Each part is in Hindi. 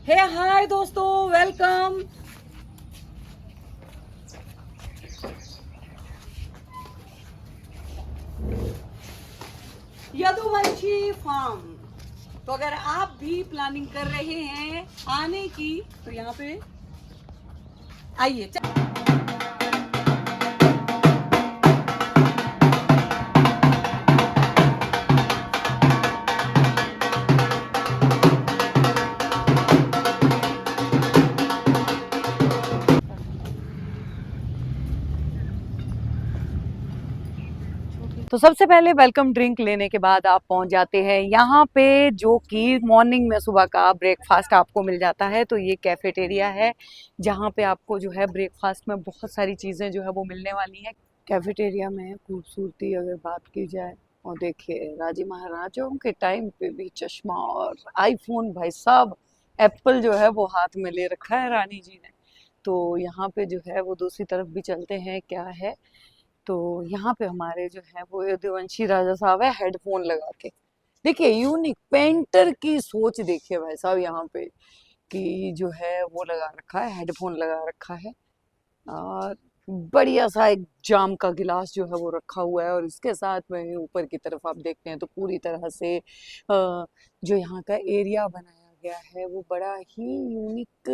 हे हाय दोस्तों, वेलकम। यदुवंशी फार्म। तो अगर आप भी प्लानिंग कर रहे हैं आने की तो यहाँ पे आइए। तो सबसे पहले वेलकम ड्रिंक लेने के बाद आप पहुंच जाते हैं यहाँ पे, जो कि मॉर्निंग में सुबह का ब्रेकफास्ट आपको मिल जाता है। तो ये कैफेटेरिया है जहाँ पे आपको जो है ब्रेकफास्ट में बहुत सारी चीज़ें जो है वो मिलने वाली हैं। कैफेटेरिया में खूबसूरती अगर बात की जाए, और देखिए राजे महाराजाओं के टाइम पे भी चश्मा और आईफोन, भाई साहब एप्पल जो है वो हाथ में ले रखा है रानी जी ने। तो यहाँ पे जो है वो दूसरी तरफ भी चलते हैं, क्या है। तो यहाँ पे हमारे जो है वो यदुवंशी राजा साहब है, हेडफोन लगा के। देखिए यूनिक पेंटर की सोच देखिए भाई साहब, यहाँ पे कि जो है वो लगा रखा है, हेडफोन लगा रखा है। और बढ़िया सा एक जाम का गिलास जो है वो रखा हुआ है, और इसके साथ में ऊपर की तरफ आप देखते हैं तो पूरी तरह से जो यहाँ का एरिया बनाया गया है वो बड़ा ही यूनिक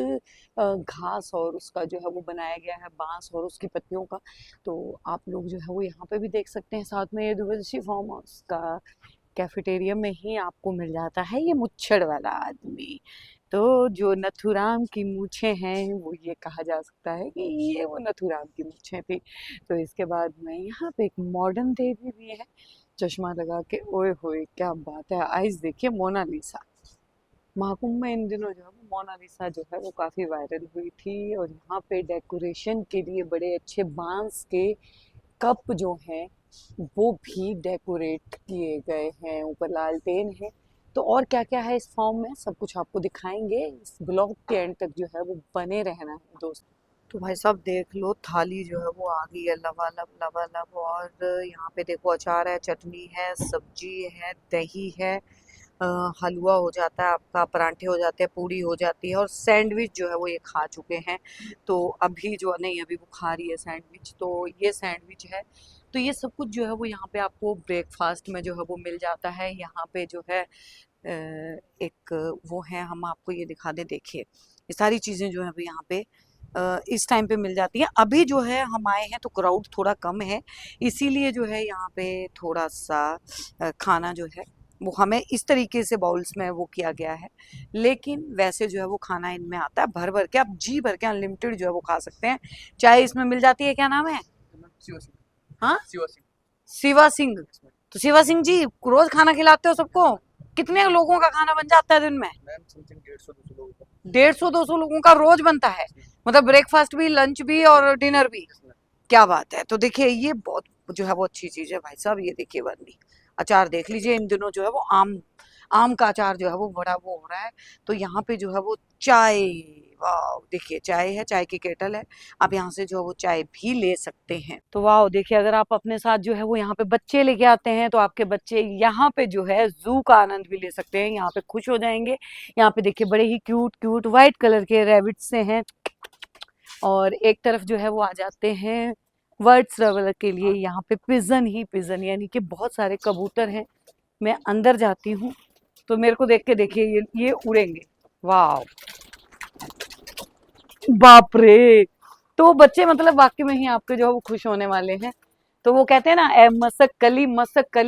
घास और उसका जो है वो बनाया गया है, बांस और उसकी पत्तियों का। तो आप लोग जो है वो यहाँ पे भी देख सकते हैं। साथ में ये दुबलसी फार्म हाउस का कैफेटेरिया में ही आपको मिल जाता है ये मुच्छड़ वाला आदमी। तो जो नथुराम की मूछें हैं, वो ये कहा जा सकता है कि ये वो नथुराम की मूछें थी। तो इसके बाद में यहाँ पे एक मॉडर्न देवी भी है, चश्मा लगा के। ओए होए क्या बात है, आइज देखिए मोनालिसा। महाकुंभ में इन दिनों जो है वो मोनालिसा जो है वो काफी वायरल हुई थी, और यहाँ पे डेकोरेशन के लिए बड़े अच्छे बांस के कप जो हैं वो भी डेकोरेट किए गए हैं, ऊपर लालटेन है। तो और क्या क्या है इस फॉर्म में, सब कुछ आपको दिखाएंगे। इस ब्लॉग के एंड तक जो है वो बने रहना है दोस्त। तो भाई साहब देख लो, थाली जो है वो आ गई है लबालब लबालब। और यहाँ पे देखो अचार है, चटनी है, सब्जी है, दही है, हलवा हो जाता है आपका, पराठे हो जाते हैं, पूड़ी हो जाती है, और सैंडविच जो है वो ये खा चुके हैं। तो अभी जो नहीं, अभी वो खा रही है सैंडविच, तो ये सैंडविच है। तो ये सब कुछ जो है वो यहाँ पे आपको ब्रेकफास्ट में जो है वो मिल जाता है। यहाँ पे जो है एक वो है, हम आपको ये दिखा दें, देखिए ये सारी चीज़ें जो है वो यहाँ पे इस टाइम पे मिल जाती है। अभी जो है हम आए हैं तो क्राउड थोड़ा कम है, इसीलिए जो है यहाँ पे थोड़ा सा खाना जो है वो हमें इस तरीके से बाउल्स में वो किया गया है। लेकिन वैसे जो है वो खाना इनमें आता है भर भर के, आप जी भर के अनलिमिटेड जो है वो खा सकते हैं। चाय इसमें मिल जाती है, क्या नाम है? हाँ, शिवा सिंह। तो शिवा सिंह जी रोज खाना खिलाते हो सबको? कितने लोगों का खाना बन जाता है दिन में? 150-200 लोगों का रोज बनता है, मतलब ब्रेकफास्ट भी, लंच भी और डिनर भी। क्या बात है। तो देखिए ये बहुत जो है वो अच्छी चीज है भाई साहब। ये देखिए बर्नी अचार देख लीजिए, इन दिनों जो है वो आम आम का अचार जो है वो बड़ा वो हो रहा है। तो यहाँ पे जो है वो चाय, वाह देखिए चाय है, चाय की केटल है, आप यहाँ से जो है वो चाय भी ले सकते हैं। तो वाह देखिए, अगर आप अपने साथ जो है वो यहाँ पे बच्चे लेके आते हैं तो आपके बच्चे यहाँ पे जो है जू का आनंद भी ले सकते हैं, यहाँ पे खुश हो जाएंगे। यहाँ पे देखिए बड़े ही क्यूट क्यूट व्हाइट कलर के रैबिट से हैं। और एक तरफ जो है वो आ जाते हैं वर्ड ट्रेवलर के लिए, यहाँ पे पिजन ही पिजन, यानी कि बहुत सारे कबूतर हैं। मैं अंदर जाती हूँ तो मेरे को देख के देखिए ये उड़ेंगे। वाह, बाप रे। तो बच्चे मतलब वाकई में ही आपके जो है वो खुश होने वाले हैं। तो वो कहते हैं ना, ए मसक कली,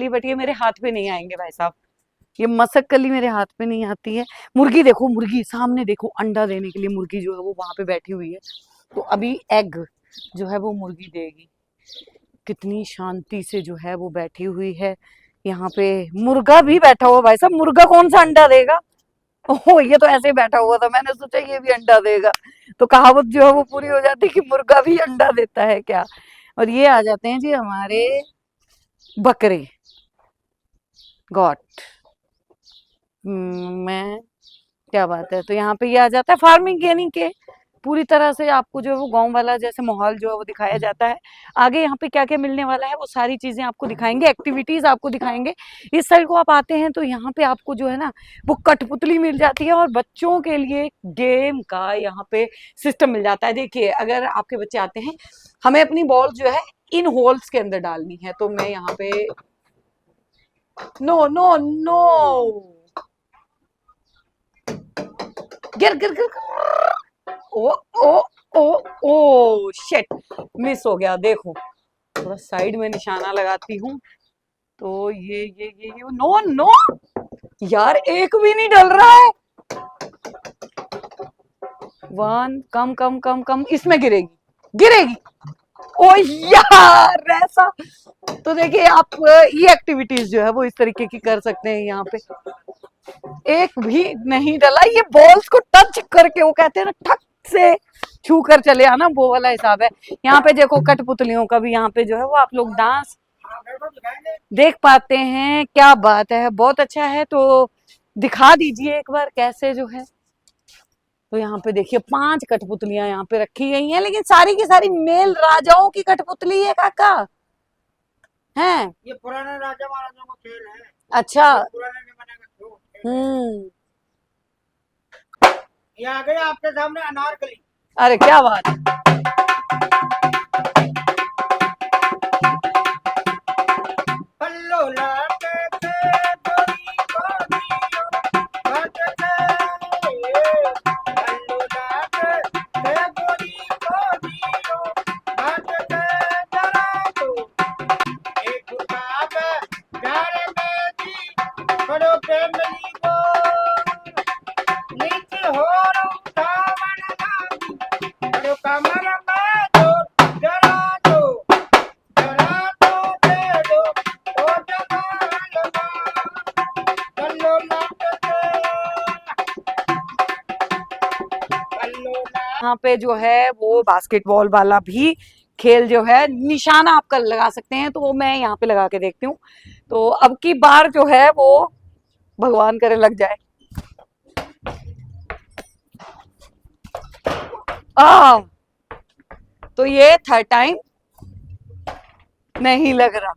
बट ये मेरे हाथ पे नहीं आएंगे भाई साहब। ये मसक कली मेरे हाथ पे नहीं आती है। मुर्गी देखो, मुर्गी सामने देखो, अंडा देने के लिए मुर्गी जो है वो वहां पे बैठी हुई है। तो अभी एग जो है वो मुर्गी देगी। कितनी शांति से जो है वो बैठी हुई है। यहाँ पे मुर्गा भी बैठा हुआ, भाई साहब मुर्गा कौन सा अंडा देगा? ओह, ये तो ऐसे ही बैठा हुआ था, मैंने सोचा ये भी अंडा देगा। तो कहावत जो है वो पूरी हो जाती है कि मुर्गा भी अंडा देता है क्या। और ये आ जाते हैं जी हमारे बकरे, गॉट। मैं, क्या बात है। तो यहाँ पे ये आ जाता है फार्मिंग यानी के पूरी तरह से आपको जो है वो गांव वाला जैसे माहौल जो है वो दिखाया जाता है। आगे यहाँ पे क्या क्या मिलने वाला है वो सारी चीजें आपको दिखाएंगे, एक्टिविटीज आपको दिखाएंगे। इस साइड को आप आते हैं तो यहाँ पे आपको जो है ना वो कठपुतली मिल जाती है और बच्चों के लिए गेम का यहाँ पे सिस्टम मिल जाता है। देखिए अगर आपके बच्चे आते हैं, हमें अपनी बॉल जो है इन होल्स के अंदर डालनी है, तो मैं यहाँ पे नो नो नो, गिर गिर गिर, ओ ओ ओ ओ शिट, मिस हो गया। देखो थोड़ा साइड में निशाना लगाती हूँ तो ये नो नो यार, एक भी नहीं डल रहा है। वन, कम कम कम कम, इसमें गिरेगी गिरेगी। ओ यार ऐसा, तो देखिए आप ये एक्टिविटीज जो है वो इस तरीके की कर सकते हैं। यहाँ पे एक भी नहीं डला, ये बॉल्स को टच करके, वो कहते हैं ना ठक से छू कर चले आना, वो वाला हिसाब है। यहाँ पे देखो कठपुतलियों का भी यहाँ पे जो है वो आप लोग डांस देख पाते हैं। क्या बात है, बहुत अच्छा है। तो दिखा दीजिए एक बार कैसे जो है। तो यहाँ पे देखिए 5 कठपुतलियां यहाँ पे रखी गई हैं, लेकिन सारी की सारी मेल राजाओं की कठपुतली है काका, हैं? ये पुराने राजा महाराजाओं का खेल है। अच्छा, पुराने जमाने का खेल। हम्म, ये आ गया आपके सामने अनारकली। अरे क्या बात है। पल्लो लाके के गोरी गोरियो, बात के पल्लो लाके के गोरी गोरियो, बात के जरा तो एक बाप जारे में जी बड़ो प्रेमली को नीचे हो उठा मन लागी, बड़ो कमर में दो जरा तो दे दो ओ जमाल पल्लो लाके पल्लो ला। यहाँ पे जो है वो बास्केटबॉल वाला भी खेल जो है निशाना आप कर लगा सकते हैं, तो वो मैं यहाँ पे लगा के देखती हूँ। तो अब की बार जो है वो भगवान करे लग जाए। आ तो ये थर्ड टाइम नहीं लग रहा।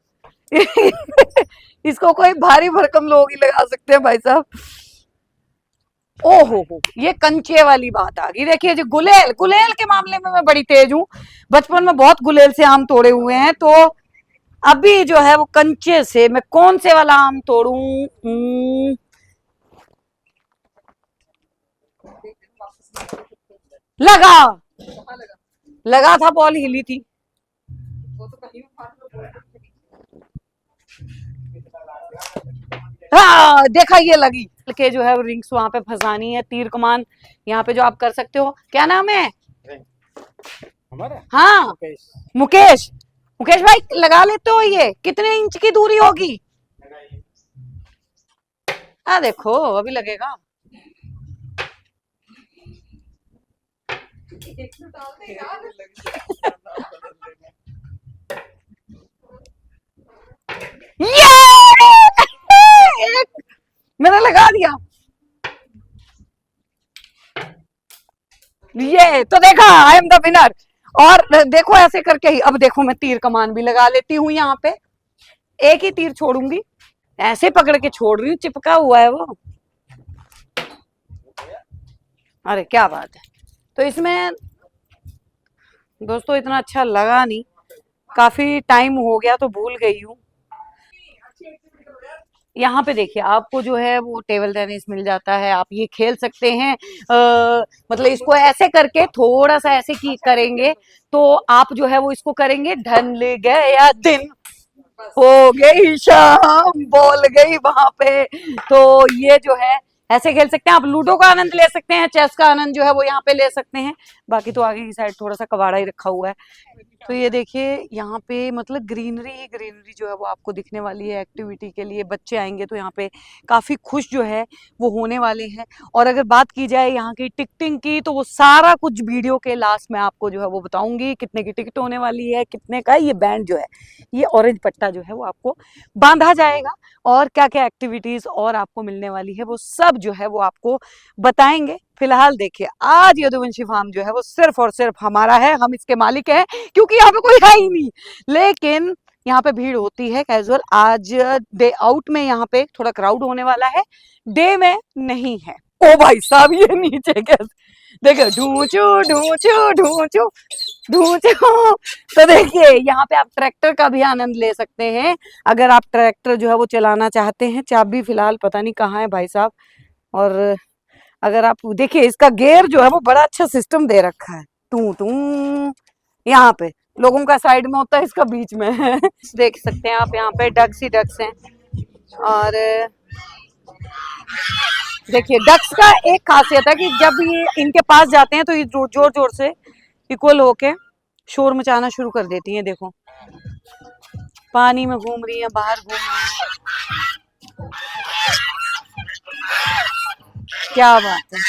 इसको कोई भारी भरकम लोग ही लगा सकते हैं भाई साहब। ओहो हो, ये कंचे वाली बात आ गई। देखिए जो गुलेल, गुलेल के मामले में मैं बड़ी तेज हूँ, बचपन में बहुत गुलेल से आम तोड़े हुए हैं। तो अभी जो है वो कंचे से मैं कौन से वाला आम तोड़ूं? लगा लगा था, बॉल हिली थी। हाँ देखा, ये लगी के जो है रिंग्स वहां पे फंसानी है, तीर कमान यहाँ पे जो आप कर सकते हो। क्या नाम है हमारा? हाँ मुकेश, मुकेश भाई लगा लेते हो? ये कितने इंच की दूरी होगी? हाँ देखो अभी लगेगा। ये मैंने लगा दिया। ये तो देखा, आई एम द विनर। और देखो ऐसे करके ही, अब देखो मैं तीर कमान भी लगा लेती हूँ यहाँ पे। एक ही तीर छोड़ूंगी, ऐसे पकड़ के छोड़ रही हूँ, चिपका हुआ है वो। अरे क्या बात है। तो इसमें दोस्तों इतना अच्छा लगा नहीं, काफी टाइम हो गया तो भूल गई हूँ। यहाँ पे देखिए आपको जो है वो टेबल टेनिस मिल जाता है, आप ये खेल सकते हैं। मतलब इसको ऐसे करके थोड़ा सा ऐसे की करेंगे तो आप जो है वो इसको करेंगे, ढल गया दिन हो गई शाम, बोल गई वहां पे। तो ये जो है ऐसे खेल सकते हैं आप, लूडो का आनंद ले सकते हैं, चेस का आनंद जो है वो यहाँ पे ले सकते हैं। बाकी तो आगे की साइड थोड़ा सा कबाड़ा ही रखा हुआ है। तो ये देखिए यहाँ पे मतलब ग्रीनरी ही ग्रीनरी जो है वो आपको दिखने वाली है। एक्टिविटी के लिए बच्चे आएंगे तो यहाँ पे काफी खुश जो है वो होने वाले हैं। और अगर बात की जाए यहाँ की टिकटिंग की, तो वो सारा कुछ वीडियो के लास्ट में आपको जो है वो बताऊंगी कितने की टिकट होने वाली है, कितने का ये बैंड जो है, ये ऑरेंज पट्टा जो है वो आपको बांधा जाएगा, और क्या क्या एक्टिविटीज और आपको मिलने वाली है वो सब जो है वो आपको बताएंगे। फिलहाल देखिए आज यदुवंशी फार्म जो है वो सिर्फ और सिर्फ हमारा है, हम इसके मालिक हैं क्योंकि यहाँ पे कोई है ही नहीं। लेकिन यहाँ पे भीड़ होती है कैजुअल। आज डे आउट में यहाँ पे थोड़ा क्राउड होने वाला है, डे में नहीं है। ओ भाई साहब ये नीचे कैसे देखो, ढूंचू ढूंचू ढूंचू ढूंचू। तो देखिए यहाँ पे आप ट्रैक्टर का भी आनंद ले सकते हैं अगर आप ट्रैक्टर जो है वो चलाना चाहते हैं। चाबी फिलहाल पता नहीं कहाँ है भाई साहब। और अगर आप देखिए इसका गेयर जो है वो बड़ा अच्छा सिस्टम दे रखा है, टू टू यहाँ पे लोगों का साइड में होता है, इसका बीच में है। देख सकते हैं आप यहाँ पे डक्स ही डक्स हैं। और देखिए डक्स का एक खासियत है कि जब ये इनके पास जाते हैं तो ये जोर जोर से इक्वल होके शोर मचाना शुरू कर देती हैं। देखो पानी में घूम रही है, बाहर घूम रही है, क्या बात है।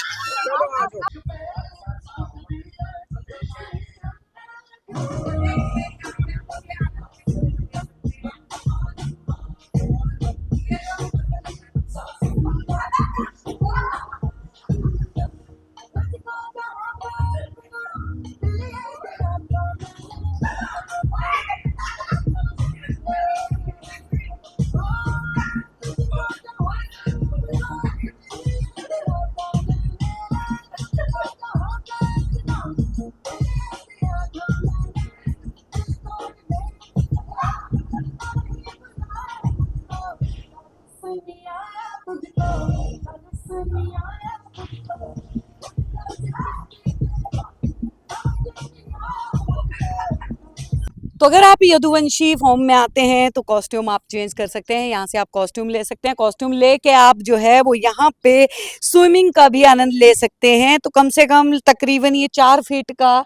तो अगर आप यदुवंशी फॉर्म में आते हैं तो कॉस्ट्यूम आप चेंज कर सकते हैं, यहाँ से आप कॉस्ट्यूम ले सकते हैं। कॉस्ट्यूम लेके आप जो है वो यहाँ पे स्विमिंग का भी आनंद ले सकते हैं। तो कम से कम तकरीबन ये 4 फीट का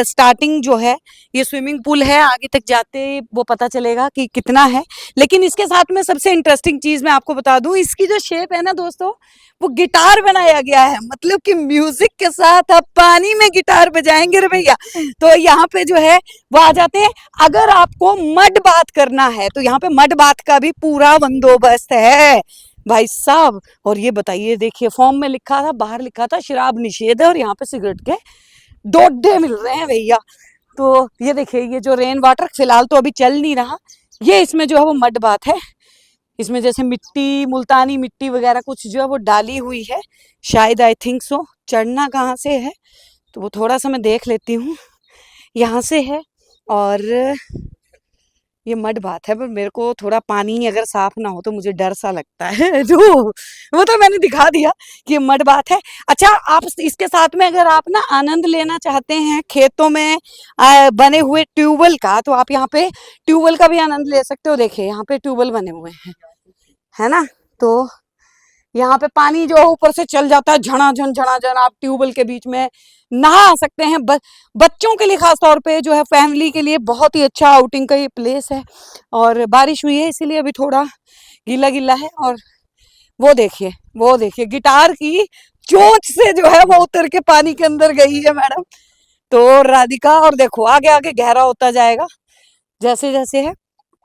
स्टार्टिंग जो है ये स्विमिंग पूल है। आगे तक जाते वो पता चलेगा कि कितना है। लेकिन इसके साथ में सबसे इंटरेस्टिंग चीज़ मैं आपको बता दूँ, इसकी जो शेप है ना दोस्तों, वो गिटार बनाया गया है। मतलब कि म्यूजिक के साथ आप पानी में गिटार बजाएंगे रे भैया। तो यहाँ पे जो है वो आ जाते हैं। अगर आपको मड बात करना है तो यहाँ पे मड बात का भी पूरा बंदोबस्त है भाई साहब। और ये बताइए, देखिए फॉर्म में लिखा था, बाहर लिखा था शराब निषेध है, और यहाँ पे सिगरेट के डोडे मिल रहे हैं भैया। तो ये देखिए ये जो रेन वाटर फिलहाल तो अभी चल नहीं रहा, ये इसमें जो है वो मड बात है। इसमें जैसे मिट्टी, मुल्तानी मिट्टी वगैरह कुछ जो है वो डाली हुई है शायद, आई थिंक सो। चढ़ना कहाँ से है तो वो थोड़ा सा मैं देख लेती हूँ, यहाँ से है। और ये मड बात है, पर मेरे को थोड़ा पानी अगर साफ ना हो तो मुझे डर सा लगता है। जो वो तो मैंने दिखा दिया कि ये मड बात है। अच्छा, आप इसके साथ में अगर आप ना आनंद लेना चाहते हैं खेतों में बने हुए ट्यूबवेल का, तो आप यहाँ पे ट्यूबवेल का भी आनंद ले सकते हो। देखिए यहाँ पे ट्यूबवेल बने हुए हैं, है ना। तो यहाँ पे पानी जो ऊपर से चल जाता है झनाझन झनाझन, आप ट्यूबवेल के बीच में नहा सकते हैं। बच्चों के लिए खास तौर पे जो है, फैमिली के लिए बहुत ही अच्छा आउटिंग का ये प्लेस है। और बारिश हुई है इसीलिए अभी थोड़ा गीला गीला है। और वो देखिए गिटार की चोंच से जो है वो उतर के पानी के अंदर गई है मैडम तो राधिका। और देखो आगे आगे गहरा होता जाएगा जैसे जैसे है।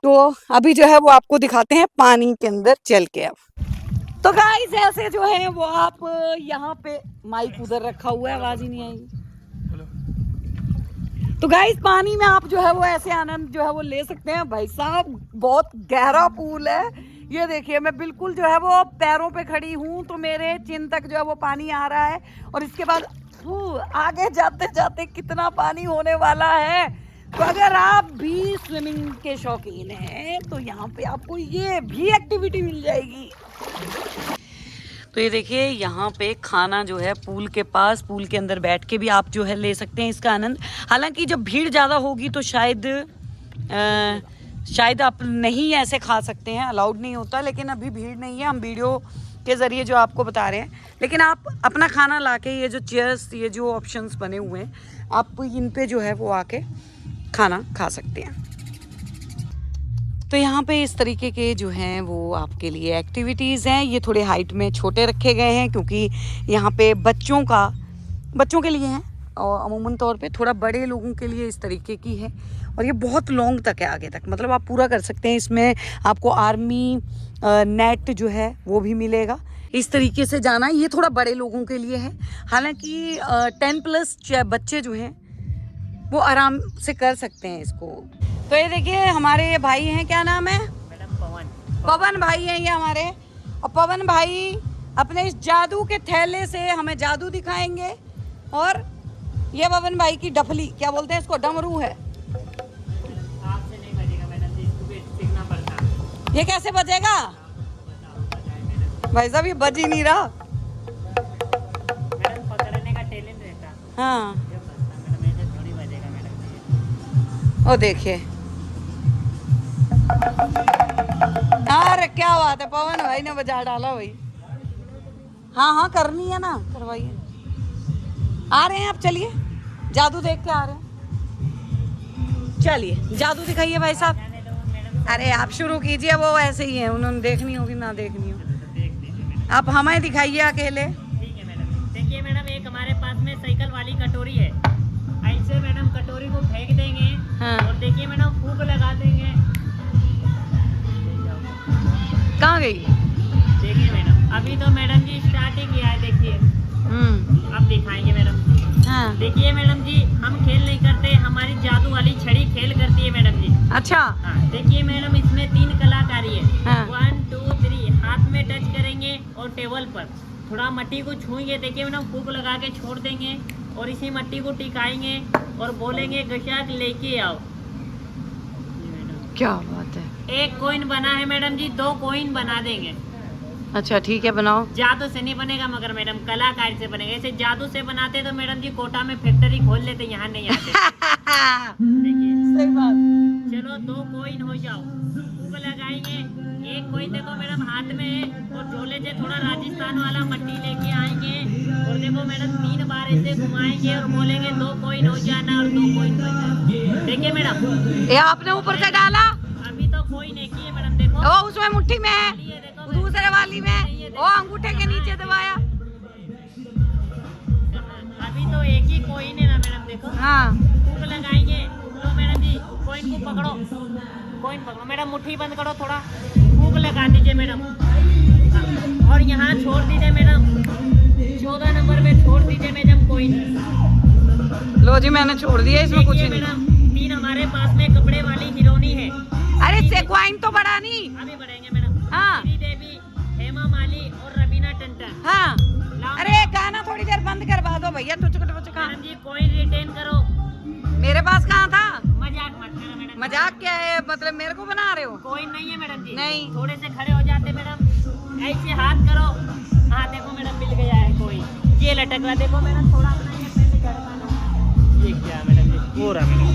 तो अभी जो है वो आपको दिखाते हैं पानी के अंदर चल के। अब तो गाइस ऐसे जो है वो आप यहाँ पे, माइक उधर रखा हुआ है, आवाज ही नहीं आएगी। तो गाइस पानी में आप जो है वो ऐसे आनंद जो है वो ले सकते हैं। भाई साहब बहुत गहरा पूल है। ये देखिए मैं बिल्कुल जो है वो पैरों पे खड़ी हूँ तो मेरे चिन तक जो है वो पानी आ रहा है। और इसके बाद आगे जाते जाते कितना पानी होने वाला है। तो अगर आप भी स्विमिंग के शौकीन हैं तो यहाँ पे आपको ये भी एक्टिविटी मिल जाएगी। तो ये देखिए यहाँ पे खाना जो है पूल के पास, पूल के अंदर बैठ के भी आप जो है ले सकते हैं इसका आनंद। हालांकि जब भीड़ ज़्यादा होगी तो शायद आप नहीं ऐसे खा सकते हैं, अलाउड नहीं होता। लेकिन अभी भीड़ नहीं है, हम वीडियो के ज़रिए जो आपको बता रहे हैं। लेकिन आप अपना खाना लाके, ये जो चेयर्स, ये जो ऑप्शंस बने हुए हैं, आप इन पे जो है वो आके खाना खा सकते हैं। तो यहाँ पे इस तरीके के जो हैं वो आपके लिए एक्टिविटीज़ हैं। ये थोड़े हाइट में छोटे रखे गए हैं क्योंकि यहाँ पे बच्चों के लिए हैं, और अमूमन तौर पे थोड़ा बड़े लोगों के लिए इस तरीके की है। और ये बहुत लॉन्ग तक है, आगे तक, मतलब आप पूरा कर सकते हैं। इसमें आपको आर्मी नेट जो है वो भी मिलेगा। इस तरीके से जाना, ये थोड़ा बड़े लोगों के लिए है। हालांकि 10+ बच्चे जो हैं वो आराम से कर सकते हैं इसको। तो ये देखिए हमारे ये भाई हैं, क्या नाम है? मैडम पवन। पवन भाई हैं ये हमारे। और पवन भाई अपने इस जादू के थैले से हमें जादू दिखाएंगे। और ये पवन भाई की डफली, क्या बोलते हैं इसको, डमरू है। आपसे नहीं बजेगा मैडम जी, इसको भी सीखना पड़ता है। ये कैसे बजेगा भाई साहब? ये बज ही नहीं रहा। मैडम पकड़ने का टैलेंट रहता, हाँ ये बजता मैडम, ऐसे थोड़ी बजेगा मैडम जी। ओ देखिए, अरे क्या बात है, पवन भाई ने बजा डाला भाई। हाँ हाँ करनी है ना, करवाइए। आ रहे हैं आप, चलिए जादू देख के आ रहे हैं। चलिए जादू दिखाइए भाई साहब। जाने दो मैडम, अरे आप शुरू कीजिए, वो ऐसे ही है, उन्होंने देखनी होगी ना देखनी हो। देख लीजिए मैडम। आप हमें दिखाइए अकेले। ठीक है मैडम। देखिए मैडम, एक हमारे पास में साइकिल वाली कटोरी है। ऐसे मैडम कटोरी को फेंक देंगे, हाँ। और देखिए मैडम फूंक लगा देंगे। कहाँ गई? देखिए मैडम, अभी तो मैडम जी स्टार्टिंग किया है, देखिए अब दिखाएंगे मैडम। हाँ देखिए मैडम जी, हम खेल नहीं करते, हमारी जादू वाली छड़ी खेल करती है मैडम जी। अच्छा हाँ, देखिए मैडम, इसमें 3 कलाकारी है। हाँ। 1 2 3, हाथ में टच करेंगे और टेबल पर थोड़ा मट्टी को छूएंगे। देखिए मैडम, फूंक लगा के छोड़ देंगे और इसी मट्टी को टिकाएंगे और बोलेंगे गशाक लेके आओ। ये मैडम, क्या बात है। 1 कॉइन बना है मैडम जी, 2 कॉइन बना देंगे। अच्छा ठीक है, बनाओ। जादू से नहीं बनेगा मगर मैडम, कलाकारी से बनेगा। ऐसे जादू से बनाते तो मैडम जी कोटा में फैक्ट्री खोल लेते, यहाँ नहीं आते। देखिए, सही बात। चलो 2 कॉइन हो जाओ, फूंक लगाएंगे। 1 कॉइन देखो मैडम हाथ में है, और झोले से थोड़ा राजस्थान वाला मट्टी लेके आएंगे, और देखो मैडम 3 बार ऐसे घुमाएंगे और बोलेंगे 2 कॉइन हो जाना, और 2 कॉइन हो जाना। देखिए मैडम, ये आपने ऊपर से डाला? अभी तो कॉइन एक ही है मैडम, देखो ओ उसमें मुट्ठी में है, ये देखो दूसरे वाली में ओ अंगूठे के नीचे दबाया। अभी तो एक ही कॉइन है ना मैडम, देखो हाँ फूंक लगाएंगे। लो मैडम जी, कॉइन को पकड़ो, कॉइन पकड़ो मैडम, मुट्ठी बंद करो, थोड़ा फूंक लगा दीजिए मैडम। हाँ, और यहाँ छोड़ दीजिए मैडम, 14 नंबर पे छोड़ दीजिए मैडम कॉइन। लो जी मैंने छोड़ दिया, इसमें कुछ देखिए नहीं। मैडम, 3 हमारे पास में कपड़े वाली हीरोनी है। अरे से क्वाइन तो बड़ा नहीं। अभी बढ़ेंगे मैडम। हाँ। श्रीदेवी, हेमा माली और रवीना टंडन। हाँ लाओ अरे गाना थोड़ी देर बंद करवा दो भैया, टुचक टुचक। मैडम जी, कॉइन रिटेन करो। मेरे पास कहाँ था? मजाक मत करो मैडम। मजाक क्या है, मतलब मेरे को बना रहे हो? कॉइन नहीं है मैडम जी। नहीं। थोड़े से खड़े हो जाते मैडम, ऐसे हाथ करो। हाँ देखो मैडम, मिल गया है कॉइन, ये लटक रहा, देखो मैडम थोड़ा अपना ये पहले झटका। ये क्या मैडम जी, हो रहा मैडम,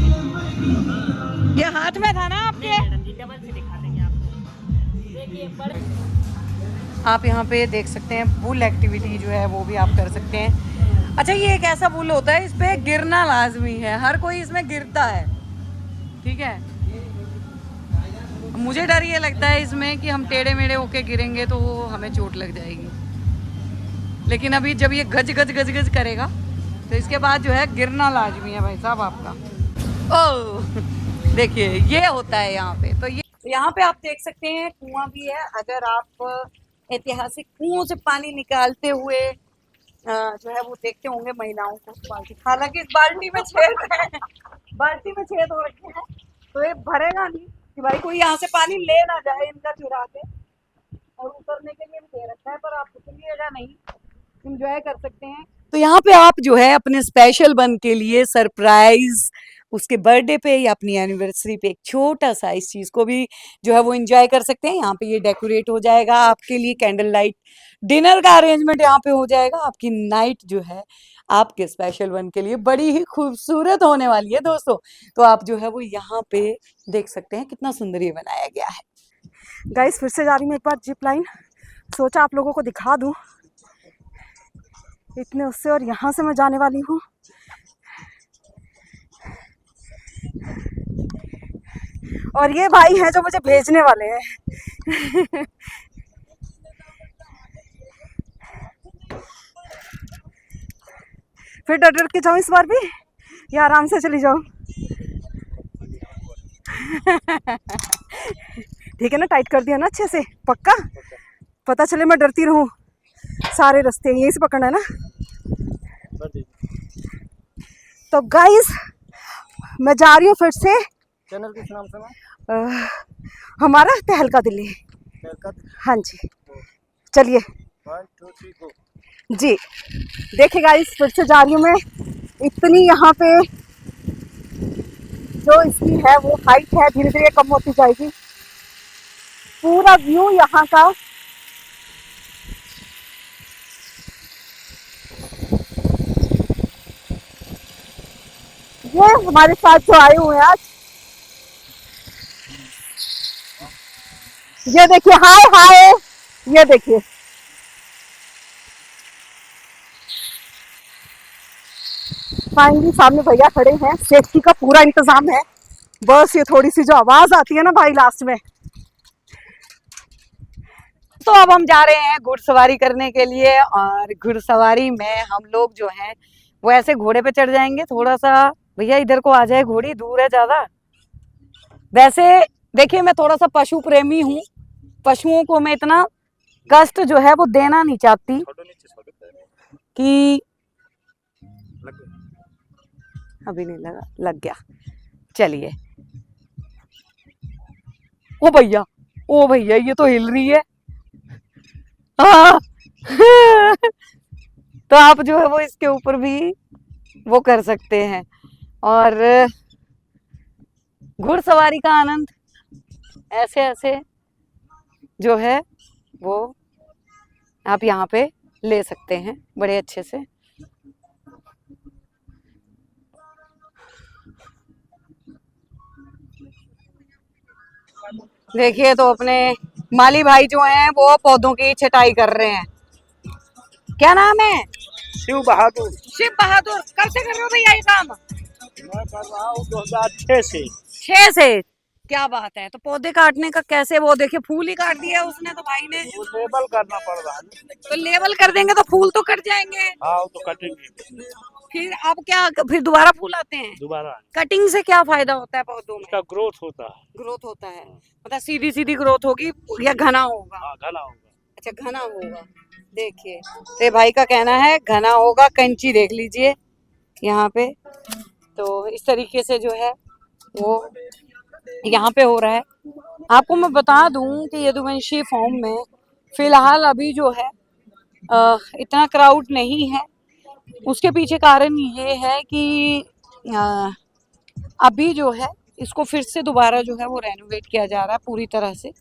ये हाथ में था ना आपके? मैडम जी डबल से दिखा देंगे आपको। देखिए बड़े, आप यहाँ पे देख सकते हैं बुल एक्टिविटी जो है वो भी आप कर सकते हैं। अच्छा ये एक ऐसा बुल होता है, इस पे गिरना लाजमी है, हर कोई इसमें गिरता है, ठीक है। मुझे डर ये लगता है इसमें कि हम टेढ़े मेढ़े होके गिरेंगे तो हमें चोट लग जाएगी, लेकिन अभी जब ये गज गज गज गज करेगा तो इसके बाद जो है गिरना लाजमी है भाई साहब आपका। ओह देखिए ये होता है यहाँ पे। तो ये यहाँ पे आप देख सकते हैं कुआं भी है। अगर आप ऐतिहासिक कुओं से पानी निकालते हुए जो है वो देखते होंगे महिलाओं को बाल्टी, हालांकि इस बाल्टी में छेद है, बाल्टी में छेद हो रखे हैं तो ये भरेगा नहीं कि भाई कोई यहाँ से पानी ले ना जाए इनका चुरा के। और उतरने के लिए भी दे रखा है, पर आप उतरिएगा नहीं, इंजॉय कर सकते हैं। तो यहाँ पे आप जो है अपने स्पेशल वन के लिए सरप्राइज उसके बर्थडे पे या अपनी एनिवर्सरी पे एक छोटा सा इस चीज को भी जो है वो एंजॉय कर सकते हैं। यहाँ पे ये डेकोरेट हो जाएगा आपके लिए, कैंडल लाइट डिनर का अरेंजमेंट यहाँ पे हो जाएगा। आपकी नाइट जो है आपके स्पेशल वन के लिए बड़ी ही खूबसूरत होने वाली है दोस्तों। तो आप जो है वो यहाँ पे देख सकते हैं कितना सुंदर ये बनाया गया है। गाइस फिर से जा रही हूँ एक बार जिप लाइन, सोचा आप लोगों को दिखा दूँ इतने उससे, और यहाँ से मैं जाने वाली हूँ और ये भाई हैं जो मुझे भेजने वाले हैं। फिर डर डर के जाऊँ इस बार भी या आराम से चली जाऊँ? ठीक है ना, टाइट कर दिया ना अच्छे से, पक्का? पता चले मैं डरती रहूँ। सारे रास्ते यहीं से पकड़ना है ना। तो गाइस मैं जा रही हूँ फिर से। चैनल किस नाम से हमारा तहलका दिल्ली। हाँ जी चलिए 1 2 3 गो। जी देखिए गाइस फिर से जा रही हूँ मैं। इतनी यहाँ पे जो इसकी है वो हाइट है धीरे धीरे कम होती जाएगी। पूरा व्यू यहाँ का ये हमारे साथ जो आए हुए हैं आज, ये देखिए हाय हाय, ये देखिए फाइनली सामने भैया खड़े हैं। सेफ्टी का पूरा इंतजाम है, बस ये थोड़ी सी जो आवाज आती है ना भाई लास्ट में। तो अब हम जा रहे हैं घुड़सवारी करने के लिए, और घुड़सवारी में हम लोग जो हैं वो ऐसे घोड़े पे चढ़ जाएंगे। थोड़ा सा भैया इधर को आ जाए, घोड़ी दूर है ज्यादा। वैसे देखिए मैं थोड़ा सा पशु प्रेमी हूँ, पशुओं को मैं इतना कष्ट जो है वो देना नहीं चाहती कि अभी नहीं लगा, लग गया। चलिए ओ भैया ये तो हिल रही है। हाँ। तो आप जो है वो इसके ऊपर भी वो कर सकते हैं, और घुड़सवारी का आनंद ऐसे ऐसे जो है वो आप यहाँ पे ले सकते हैं बड़े अच्छे से। देखिए तो अपने माली भाई जो हैं वो पौधों की छटाई कर रहे हैं। क्या नाम है? शिव बहादुर। शिव बहादुर। कब से कर रहे हो भैया ये काम? मैं कर रहा हूँ 2006 से। 6 से। क्या बात है। तो पौधे काटने का कैसे? वो देखिए फूल ही काट दिया उसने तो भाई ने। वो लेबल करना पड़ रहा है। तो लेवल कर देंगे तो फूल तो कट जाएंगे। हाँ वो तो कटेंगे। फिर अब क्या, फिर दोबारा फूल आते हैं? दोबारा कटिंग से क्या फायदा होता है पौधों में? इसका ग्रोथ होता है। ग्रोथ होता है, मतलब सीधी सीधी ग्रोथ होगी या घना होगा? हाँ घना होगा। अच्छा घना होगा। देखिए तो भाई का कहना है घना होगा। कैंची देख लीजिए यहाँ पे, तो इस तरीके से जो है वो यहाँ पे हो रहा है। आपको मैं बता दूं कि यदुवंशी फॉर्म में फिलहाल अभी जो है इतना क्राउड नहीं है। उसके पीछे कारण ये है कि अभी जो है इसको फिर से दोबारा जो है वो रेनोवेट किया जा रहा है पूरी तरह से।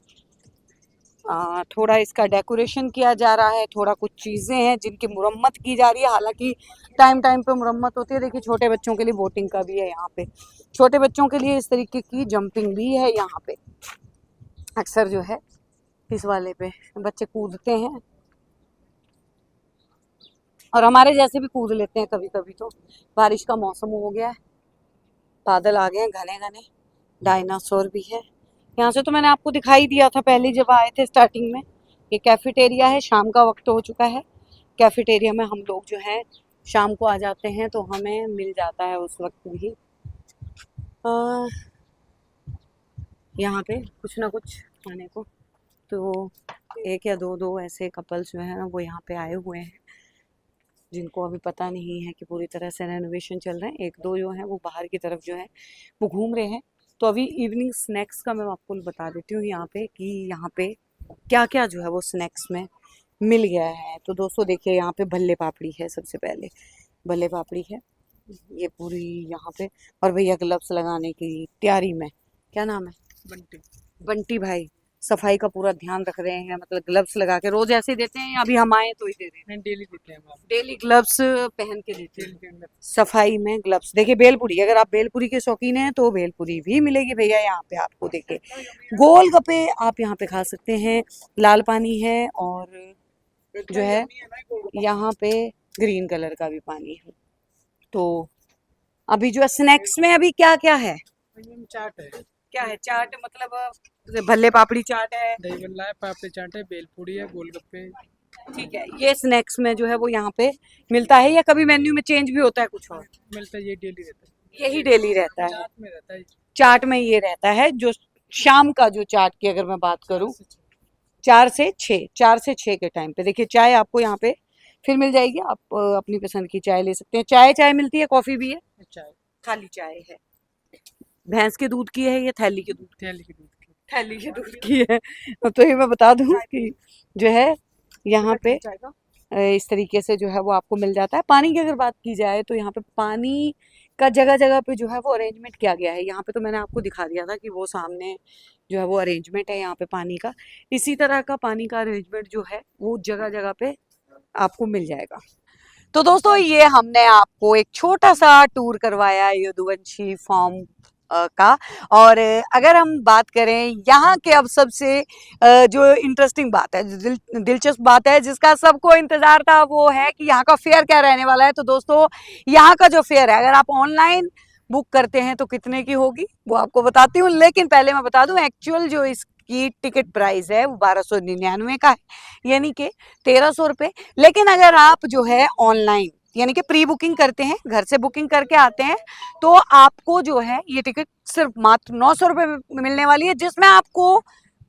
थोड़ा इसका डेकोरेशन किया जा रहा है, थोड़ा कुछ चीज़ें हैं जिनकी मुरम्मत की जा रही है। हालांकि टाइम टाइम पे मुरम्मत होती है। देखिए छोटे बच्चों के लिए बोटिंग का भी है यहाँ पे, छोटे बच्चों के लिए इस तरीके की जंपिंग भी है यहाँ पे। अक्सर जो है इस वाले पे बच्चे कूदते हैं और हमारे जैसे भी कूद लेते हैं कभी कभी। तो बारिश का मौसम हो गया है, बादल आ गए हैं घने घने, डायनासोर भी है। यहाँ से तो मैंने आपको दिखाई दिया था पहले जब आए थे स्टार्टिंग में। ये कैफेटेरिया है, शाम का वक्त हो चुका है। कैफेटेरिया में हम लोग जो है शाम को आ जाते हैं तो हमें मिल जाता है उस वक्त भी यहाँ पे कुछ ना कुछ खाने को। तो 1 या 2 ऐसे कपल्स जो है ना वो यहाँ पे आए हुए हैं जिनको अभी पता नहीं है कि पूरी तरह से रेनोवेशन चल रहे हैं। 1-2 जो हैं वो बाहर की तरफ जो है वो घूम रहे हैं। तो अभी इवनिंग स्नैक्स का मैं आपको बता देती हूँ यहाँ पे कि यहाँ पे क्या क्या जो है वो स्नैक्स में मिल गया है। तो दोस्तों देखिए यहाँ पे भल्ले पापड़ी है, सबसे पहले भल्ले पापड़ी है ये पूरी यहाँ पे। और भैया ग्लव्स लगाने की तैयारी में, क्या नाम है? बंटी। बंटी भाई सफाई का पूरा ध्यान रख रहे हैं, मतलब ग्लव्स लगा के। रोज ऐसे देते हैं, अभी हम आए तो ही दे रहे हैं? डेली देते हैं। डेली ग्लव्स पहन के देते हैं सफाई में ग्लव्स। देखिए भेलपुरी, अगर आप भेलपुरी के शौकीन हैं तो भेलपुरी भी मिलेगी भैया यहाँ पे आपको। देखिए गोलगप्पे आप यहाँ पे खा सकते हैं, लाल पानी है और जो है यहाँ पे ग्रीन कलर का भी पानी है। तो अभी जो है स्नैक्स में अभी क्या क्या है? चाट है। क्या है चाट? मतलब भल्ले पापड़ी चाट है, दही बल्ला है, पापड़ी चाट है, बेलपूरी है, गोलगप्पे। ठीक है। ये स्नैक्स में जो है वो यहाँ पे मिलता है या कभी मेन्यू में चेंज भी होता है कुछ और? मिलता है, ये डेली रहता है। यही डेली रहता है, चाट में रहता है। चाट में ये रहता है। जो शाम का जो चाट की अगर मैं बात करूं 4 से 6 के टाइम पे देखिए चाय आपको यहाँ पे फिर मिल जाएगी, आप अपनी पसंद की चाय ले सकते हैं। चाय मिलती है, कॉफी भी है, चाय खाली चाय है। भैंस के दूध की है या थैली के दूध? थैली के दूध की। थैली के दूध की है। तो ये मैं बता दूं कि जो है यहाँ पे इस तरीके से जो है वो आपको मिल जाता है। पानी की अगर बात की जाए तो यहाँ पे पानी का जगह जगह पे जो है वो अरेंजमेंट किया गया है। यहाँ पे तो मैंने आपको दिखा दिया था कि वो सामने जो है वो अरेंजमेंट है यहाँ पे पानी का। इसी तरह का पानी का अरेंजमेंट जो है वो जगह जगह पे आपको मिल जाएगा। तो दोस्तों ये हमने आपको एक छोटा सा टूर करवाया यदुवंशी फार्म का। और अगर हम बात करें यहाँ के अब सबसे जो इंटरेस्टिंग बात है, जो दिलचस्प बात है जिसका सबको इंतजार था, वो है कि यहाँ का फेयर क्या रहने वाला है। तो दोस्तों यहाँ का जो फेयर है, अगर आप ऑनलाइन बुक करते हैं तो कितने की होगी वो आपको बताती हूँ, लेकिन पहले मैं बता दूं एक्चुअल जो इसकी टिकट प्राइस है वो 1299 का है, यानी कि 1300 रुपये। लेकिन अगर आप जो है ऑनलाइन यानी कि प्री बुकिंग करते हैं, घर से बुकिंग करके आते हैं, तो आपको जो है ये टिकट सिर्फ मात्र 900 रुपये में मिलने वाली है, जिसमें आपको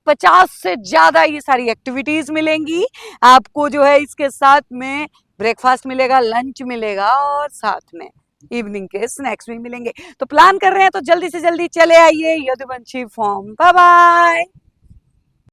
50 से ज्यादा ये सारी एक्टिविटीज मिलेंगी। आपको जो है इसके साथ में ब्रेकफास्ट मिलेगा, लंच मिलेगा और साथ में इवनिंग के स्नैक्स भी मिलेंगे। तो प्लान कर रहे हैं तो जल्दी से जल्दी चले आइए यदुवंशी फार्म। Bye bye.